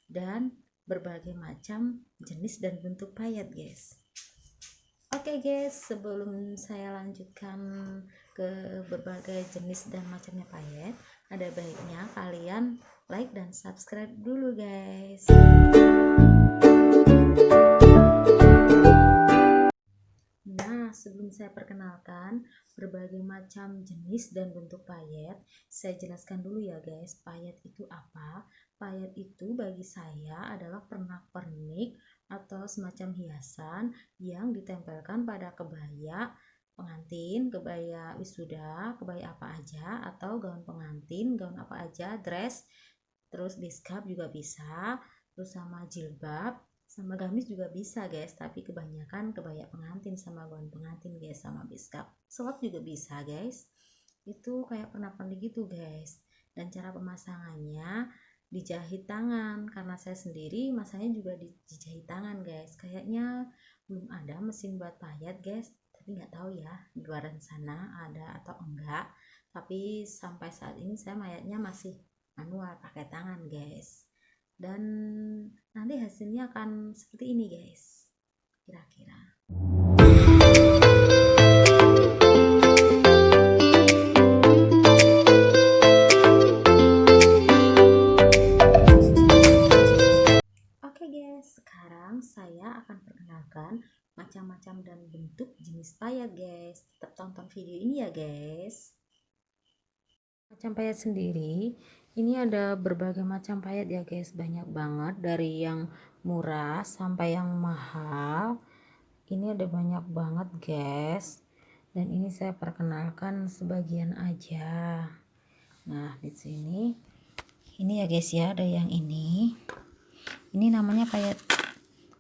dan berbagai macam jenis dan bentuk payet guys. Oke guys, sebelum saya lanjutkan ke berbagai jenis dan macamnya payet, ada baiknya kalian like dan subscribe dulu guys. Nah, sebelum saya perkenalkan berbagai macam jenis dan bentuk payet, saya jelaskan dulu ya guys, payet itu apa? Payet itu bagi saya adalah pernak-pernik atau semacam hiasan yang ditempelkan pada kebaya pengantin, kebaya wisuda, kebaya apa aja, atau gaun pengantin, gaun apa aja, dress, terus beskap juga bisa, terus sama jilbab, sama gamis juga bisa guys, tapi kebanyakan kebaya pengantin sama gaun pengantin guys, sama beskap. Selop juga bisa guys, itu kayak pernak-pernik gitu guys. Dan cara pemasangannya dijahit tangan, karena saya sendiri masanya juga dijahit tangan guys. Kayaknya belum ada mesin buat payet guys, tapi nggak tahu ya di luar sana ada atau enggak. Tapi sampai saat ini saya mayatnya masih manual pakai tangan guys, dan nanti hasilnya akan seperti ini guys kira-kira. Oke guys, sekarang saya akan perkenalkan macam-macam dan bentuk jenis payet guys. Tetap tonton video ini ya guys. Macam payet sendiri, ini ada berbagai macam payet ya guys, banyak banget dari yang murah sampai yang mahal. Ini ada banyak banget guys, dan ini saya perkenalkan sebagian aja. Nah, di sini ini ya guys ya, ada yang ini namanya payet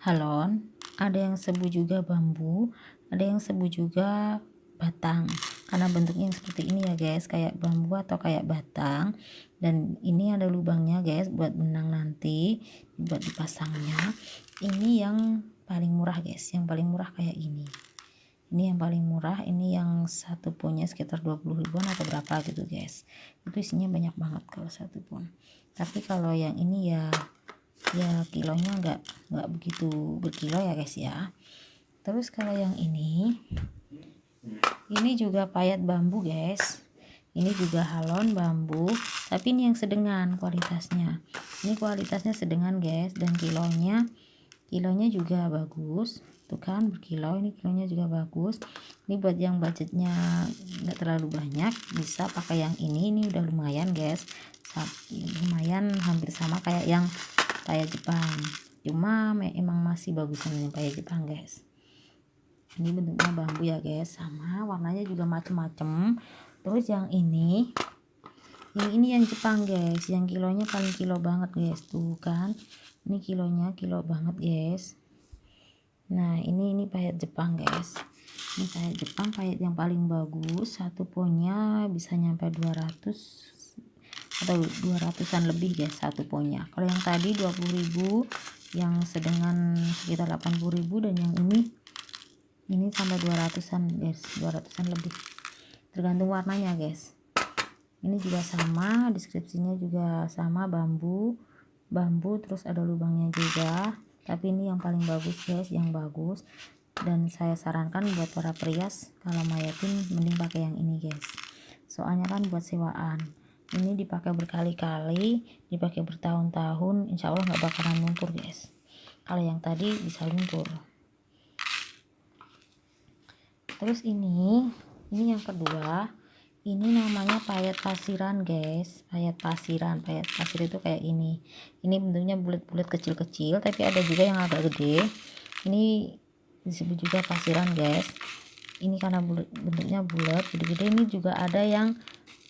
halon, ada yang sebu juga bambu, ada yang sebu juga batang, karena bentuknya seperti ini ya guys, kayak bambu atau kayak batang. Dan ini ada lubangnya guys buat benang nanti buat dipasangnya. Ini yang paling murah guys, yang paling murah kayak ini yang paling murah. Ini yang satu punnya sekitar 20 ribuan atau berapa gitu guys, itu isinya banyak banget kalau satu pun. Tapi kalau yang ini ya kilonya nggak begitu berkilo ya guys ya. Terus kalau yang ini juga payet bambu guys, ini juga halon bambu, tapi ini yang sedengan kualitasnya. Ini kualitasnya sedengan guys, dan kilonya juga bagus tuh kan, berkilo. Ini kilonya juga bagus. Ini buat yang budgetnya nggak terlalu banyak bisa pakai yang ini udah lumayan guys, lumayan hampir sama kayak yang payet Jepang, cuma emang masih bagusan yang payet Jepang guys. Ini bentuknya bambu ya guys, sama warnanya juga macem-macem. Terus yang ini yang Jepang guys, yang kilonya paling kilo banget guys, tuh kan, ini kilonya kilo banget guys. Nah ini payet Jepang guys, ini payet Jepang, payet yang paling bagus. Satu ponnya bisa nyampe 200 atau 200-an lebih guys satu ponnya. Kalau yang tadi 20.000, yang sedengan sekitar 80.000, dan yang ini sampai 200-an guys, 200-an lebih, tergantung warnanya guys. Ini juga sama, deskripsinya juga sama, bambu, terus ada lubangnya juga. Tapi ini yang paling bagus guys, yang bagus, dan saya sarankan buat para perias kalau mayatin mending pakai yang ini guys, soalnya kan buat sewaan. Ini dipakai berkali-kali, dipakai bertahun-tahun, insya Allah nggak bakalan luntur guys. Kalau yang tadi bisa luntur. Terus ini yang kedua, ini namanya payet pasiran guys, payet pasiran. Payet pasir itu kayak ini bentuknya bulat-bulat kecil-kecil, tapi ada juga yang agak gede. Ini disebut juga pasiran guys. Ini karena bentuknya bulat gede-gede. Ini juga ada yang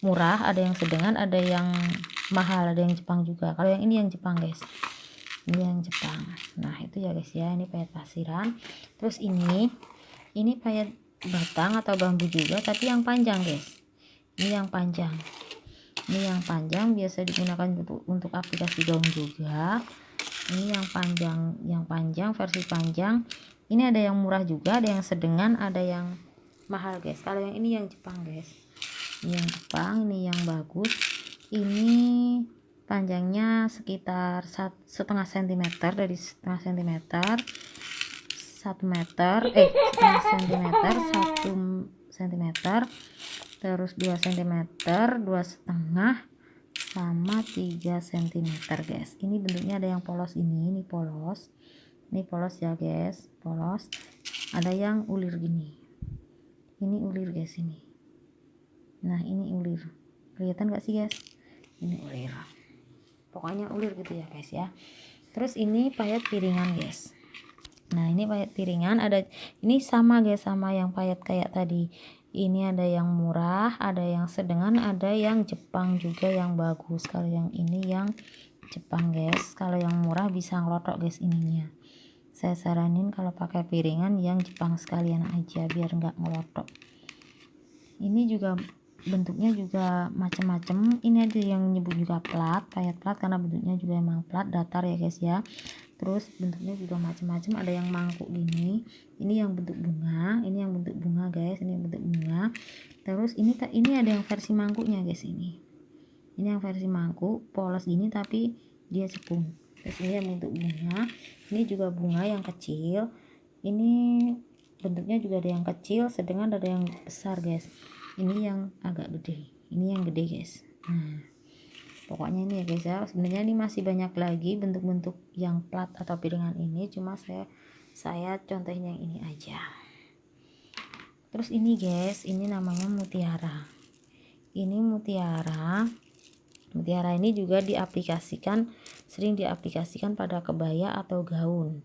murah, ada yang sedengan, ada yang mahal, ada yang Jepang juga. Kalau yang ini yang Jepang guys, ini yang Jepang. Nah itu ya guys ya, ini payet pasiran. Terus ini payet batang atau bambu juga, tapi yang panjang guys. Ini yang panjang, biasa digunakan untuk aplikasi gaun juga. Ini yang panjang, versi panjang. Ini ada yang murah juga, ada yang sedengan, ada yang mahal guys. Kalau yang ini yang Jepang guys, ini yang Jepang, ini yang bagus. Ini panjangnya sekitar setengah sentimeter, dari setengah sentimeter 1 meter, setengah sentimeter 1 sentimeter, terus 2 sentimeter, 2,5 sama 3 sentimeter guys. Ini bentuknya ada yang polos, ini polos, ya guys, polos. Ada yang ulir gini, ini ulir guys, ini. Nah ini ulir, kelihatan gak sih guys? Ini ulir, pokoknya ulir gitu ya guys ya. Terus ini payet piringan guys. Nah ini payet piringan, ada ini sama guys, sama yang payet kayak tadi. Ini ada yang murah, ada yang sedengan, ada yang Jepang juga yang bagus. Kalau yang ini yang Jepang guys, kalau yang murah bisa ngelotok guys ininya. Saya saranin kalau pakai piringan yang Jepang sekalian aja biar nggak ngelotok. Ini juga bentuknya juga macam-macam. Ini ada yang nyebut juga plat, payet plat, karena bentuknya juga emang plat datar ya guys ya. Terus bentuknya juga macam-macam, ada yang mangkuk gini, ini yang bentuk bunga, ini yang bentuk bunga guys, ini yang bentuk bunga. Terus ini ada yang versi mangkuknya guys, ini yang versi mangkuk polos gini tapi dia cekung. Terus ini yang bentuk bunga, ini juga bunga yang kecil, ini bentuknya juga ada yang kecil, sedangkan ada yang besar guys. Ini yang agak gede, ini yang gede guys. Nah pokoknya ini ya guys ya, sebenarnya ini masih banyak lagi bentuk-bentuk yang plat atau piringan ini, cuma saya contohnya yang ini aja. Terus ini guys, ini namanya mutiara. Ini mutiara ini juga sering diaplikasikan pada kebaya atau gaun.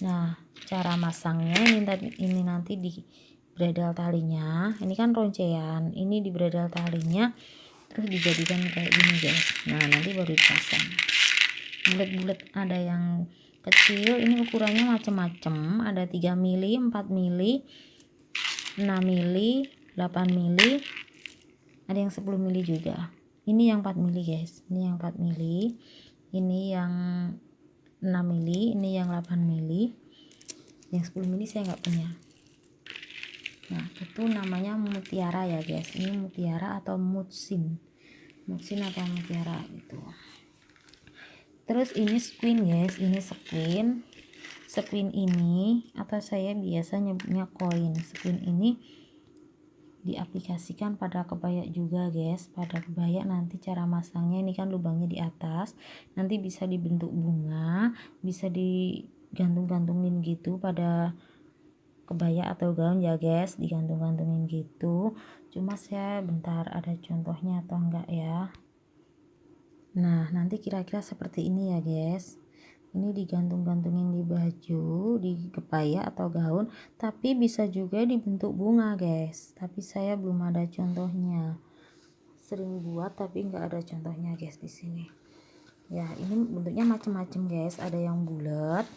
Nah cara masangnya ini nanti di bredel talinya, ini kan roncean, ini di bredel talinya, terus dijadikan kayak gini guys. Nah nanti baru dipasang bulat-bulat. Ada yang kecil, ini ukurannya macam-macam, ada 3 mili, 4 mili, 6 mili, 8 mili, ada yang 10 mili juga. Ini yang 4 mili guys, ini yang 4 mili, ini yang 6 mili, ini yang 8 mili, yang 10 mili saya nggak punya. Nah itu namanya mutiara ya guys, ini mutiara atau mutsin atau mutiara gitu. Terus ini squin guys, ini squin ini atau saya biasa nyebutnya koin. Squin ini diaplikasikan pada kebaya juga guys, pada kebaya. Nanti cara masangnya, ini kan lubangnya di atas, nanti bisa dibentuk bunga, bisa digantung-gantungin gitu pada kebaya atau gaun ya guys, digantung-gantungin gitu. Cuma saya bentar ada contohnya atau enggak ya. Nah nanti kira-kira seperti ini ya guys, ini digantung-gantungin di baju, di kebaya atau gaun, tapi bisa juga dibentuk bunga guys, tapi saya belum ada contohnya. Sering buat tapi nggak ada contohnya guys di sini ya. Ini bentuknya macam-macam guys, ada yang bulat,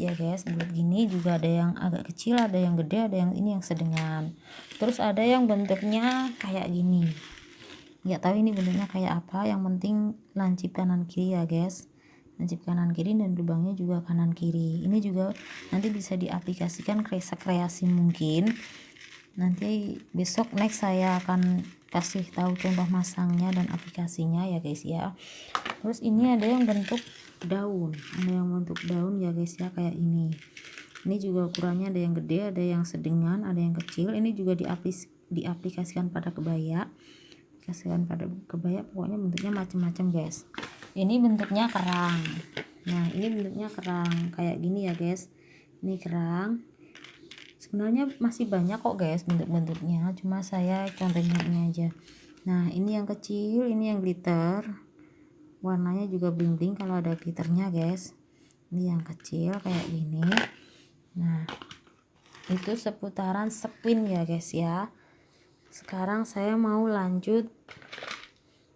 ya guys, bulat gini, juga ada yang agak kecil, ada yang gede, ada yang ini yang sedengan. Terus ada yang bentuknya kayak gini, nggak tahu ini bentuknya kayak apa, yang penting lancip kanan kiri ya guys, lancip kanan kiri, dan lubangnya juga kanan kiri. Ini juga nanti bisa diaplikasikan kreasi mungkin. Nanti besok next saya akan kasih tahu contoh masangnya dan aplikasinya ya guys ya. Terus ini ada yang bentuk daun, ya guys ya, kayak ini. Ini juga ukurannya ada yang gede, ada yang sedengan, ada yang kecil. Ini juga diaplikasikan pada kebaya, pokoknya bentuknya macam-macam guys. Ini bentuknya kerang. Nah ini bentuknya kerang kayak gini ya guys, ini kerang. Sebenarnya masih banyak kok guys bentuk-bentuknya, cuma saya contohnya ini aja. Nah ini yang kecil, ini yang glitter, warnanya juga bling-bling kalau ada glitternya guys. Ini yang kecil kayak gini. Nah itu seputaran squin ya guys ya. Sekarang saya mau lanjut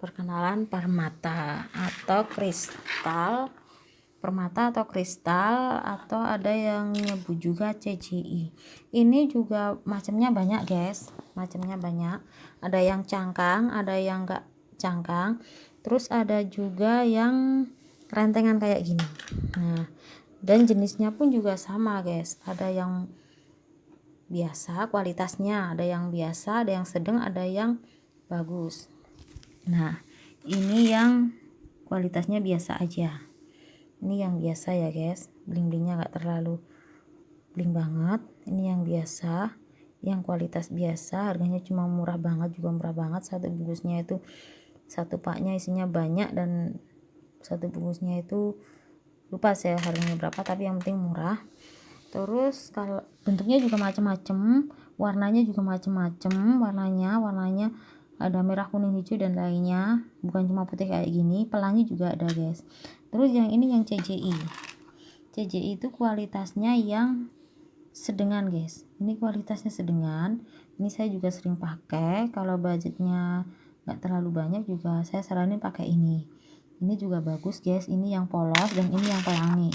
perkenalan permata atau kristal, atau ada yang nyebut juga CCI. Ini juga macamnya banyak guys, ada yang cangkang, ada yang enggak cangkang, terus ada juga yang rentengan kayak gini. Nah dan jenisnya pun juga sama guys, ada yang biasa kualitasnya, ada yang biasa, ada yang sedang, ada yang bagus. Nah ini yang kualitasnya biasa aja. Ini yang biasa ya guys, bling-blingnya nggak terlalu bling banget. Ini yang biasa, yang kualitas biasa, harganya cuma murah banget, juga murah banget. Satu bungkusnya itu, satu paknya isinya banyak, dan satu bungkusnya itu lupa saya harganya berapa, tapi yang penting murah. Terus kalau bentuknya juga macam-macam, warnanya juga macam-macam, warnanya ada merah, kuning, hijau dan lainnya, bukan cuma putih kayak gini. Pelangi juga ada guys. Terus yang ini yang CJI itu kualitasnya yang sedengan guys, ini kualitasnya sedengan. Ini saya juga sering pakai. Kalau budgetnya nggak terlalu banyak juga saya saranin pakai ini juga bagus guys. Ini yang polos dan ini yang pelangi.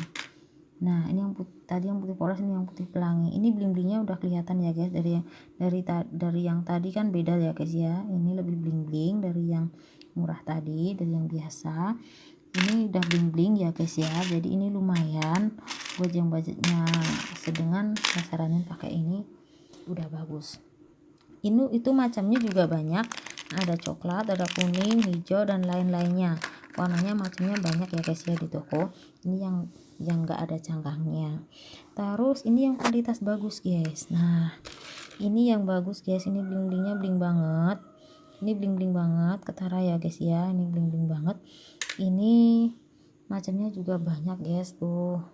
Nah ini yang tadi yang putih polos, ini yang putih pelangi. Ini bling-blingnya udah kelihatan ya guys, dari yang tadi kan beda ya guys ya. Ini lebih bling-bling dari yang murah tadi, dari yang biasa. Ini udah bling-bling ya guys ya, jadi ini lumayan buat yang budgetnya sedengan. Saya saranin pakai ini, udah bagus. Ini itu macamnya juga banyak, ada coklat, ada kuning, hijau dan lain-lainnya. Warnanya macamnya banyak ya guys ya di toko. Ini yang enggak ada cangkangnya. Terus ini yang kualitas bagus guys. Nah ini yang bagus guys, ini bling-blingnya bling banget. Ini bling-bling banget, ketara ya guys ya. Ini bling-bling banget. Ini macamnya juga banyak guys, tuh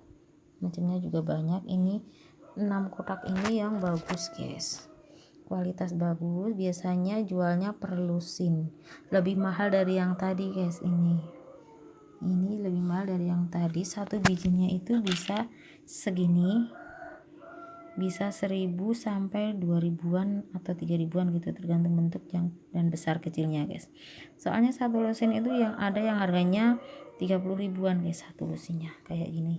macamnya juga banyak. Ini 6 kotak ini yang bagus guys, kualitas bagus. Biasanya jualnya per lusin, lebih mahal dari yang tadi guys. Ini lebih mahal dari yang tadi. Satu bijinya itu bisa segini, bisa 1000 sampai 2000-an atau 3000-an gitu, tergantung bentuk yang dan besar kecilnya guys. Soalnya satu lusin itu yang ada yang harganya 30 ribuan guys, satu lusinnya kayak gini.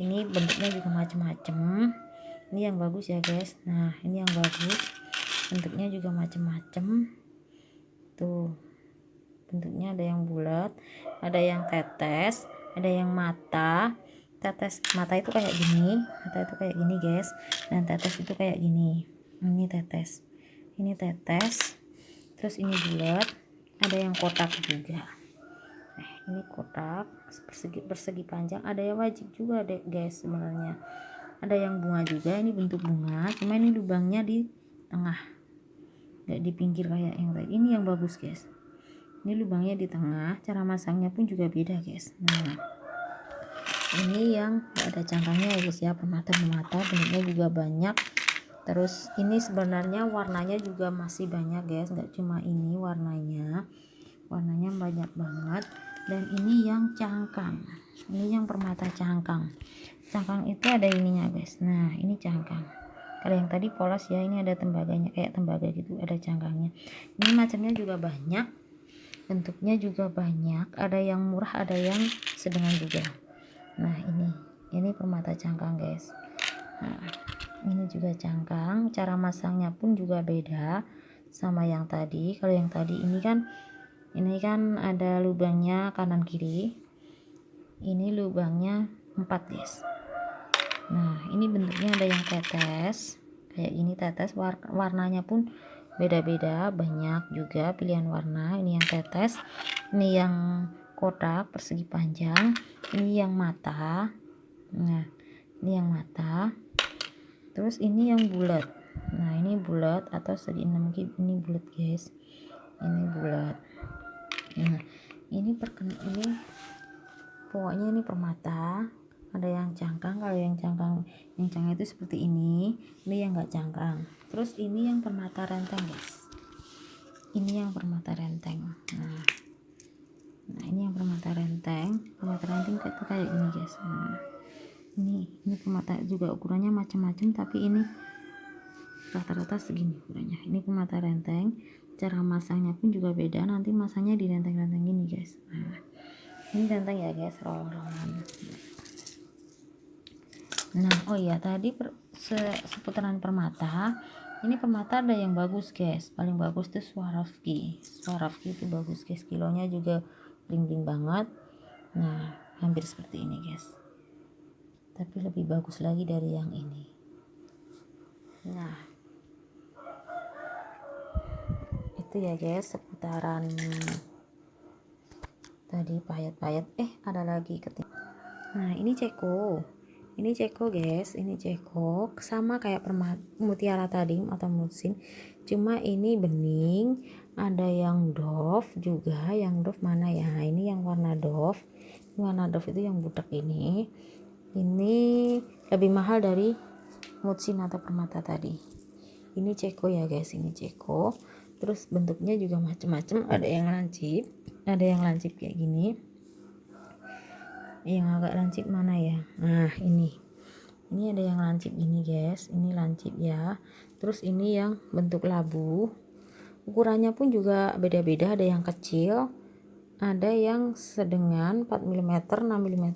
Ini bentuknya juga macam-macam. Ini yang bagus ya guys. Nah ini yang bagus, bentuknya juga macam-macam. Tuh bentuknya ada yang bulat, ada yang tetes, ada yang mata. Tetes mata itu kayak gini, mata itu kayak gini guys, dan tetes itu kayak gini. Ini tetes, ini tetes, terus ini bulat, ada yang kotak juga. Ini kotak persegi panjang, ada yang wajib juga deh guys sebenarnya. Ada yang bunga juga, ini bentuk bunga, cuma ini lubangnya di tengah, nggak di pinggir kayak yang tadi. Ini yang bagus guys, ini lubangnya di tengah. Cara masangnya pun juga beda guys. Nah ini yang ada cangkangnya ya guys ya, permata bentuknya juga banyak. Terus ini sebenarnya warnanya juga masih banyak guys, nggak cuma ini warnanya banyak banget. Dan ini yang cangkang, ini yang permata cangkang itu ada ininya guys. Nah ini cangkang, kalau yang tadi polos ya, ini ada tembaganya kayak tembaga gitu, ada cangkangnya. Ini macamnya juga banyak, bentuknya juga banyak, ada yang murah ada yang sedengan juga. Nah ini permata cangkang guys. Nah ini juga cangkang, cara masangnya pun juga beda sama yang tadi. Kalau yang tadi ini kan ada lubangnya kanan kiri, ini lubangnya 4 guys. Nah ini bentuknya ada yang tetes kayak gini, tetes. Warnanya pun beda-beda, banyak juga pilihan warna. Ini yang tetes, ini yang kotak persegi panjang, ini yang mata. Nah ini yang mata, terus ini yang bulat. Nah ini bulat atau segi 6, ini bulat guys, ini bulat. Nah ini pokoknya ini permata, ada yang cangkang. Kalau yang cangkang itu seperti ini yang enggak cangkang. Terus ini yang permata renteng guys, ini yang permata renteng. Nah ini yang permata renteng itu kayak gini guys. Nah ini permata juga ukurannya macam-macam, tapi ini rata-rata segini ukurannya. Ini permata renteng, cara masangnya pun juga beda, nanti masangnya di renteng-renteng gini guys. Nah ini renteng ya guys, rolong-rolongan. Nah oh iya tadi seputaran permata. Ini permata ada yang bagus guys, paling bagus tuh Swarovski itu bagus guys, kilonya juga bling-bling banget. Nah hampir seperti ini guys, tapi lebih bagus lagi dari yang ini. Nah itu ya guys seputaran tadi payet-payet. Ada lagi nah ini ceko guys, ini ceko sama kayak mutiara tadi atau musim, cuma ini bening. Ada yang doff juga, yang doff mana ya? Nah, ini yang warna doff itu yang butek ini lebih mahal dari mutsin atau permata tadi. Ini ceko ya guys, ini ceko. Terus bentuknya juga macam-macam, ada yang lancip kayak gini. Yang agak lancip mana ya? Nah ini ada yang lancip ini guys, ini lancip ya. Terus ini yang bentuk labu, ukurannya pun juga beda-beda, ada yang kecil, ada yang sedengan 4 mm, 6 mm,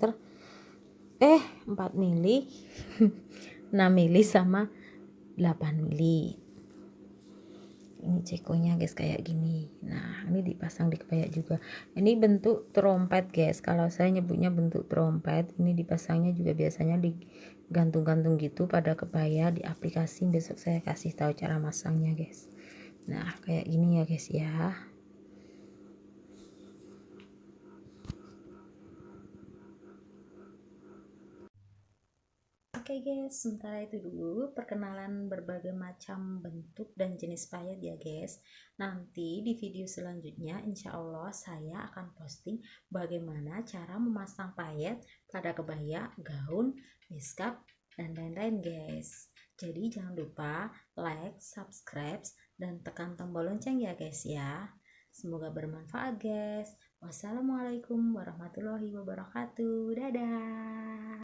4 mili 6 mili sama 8 mili. Ini cekonya guys kayak gini. Nah ini dipasang di kebaya juga. Ini bentuk trompet guys, kalau saya nyebutnya bentuk trompet. Ini dipasangnya juga biasanya digantung-gantung gitu pada kebaya, di aplikasi. Besok saya kasih tahu cara masangnya guys. Nah kayak gini ya guys ya. Oke guys, sementara itu dulu perkenalan berbagai macam bentuk dan jenis payet ya guys. Nanti di video selanjutnya insya Allah saya akan posting bagaimana cara memasang payet pada kebaya, gaun, beskap, dan lain-lain guys. Jadi jangan lupa like, subscribe, dan tekan tombol lonceng ya guys ya. Semoga bermanfaat guys. Wassalamualaikum warahmatullahi wabarakatuh. Dadah.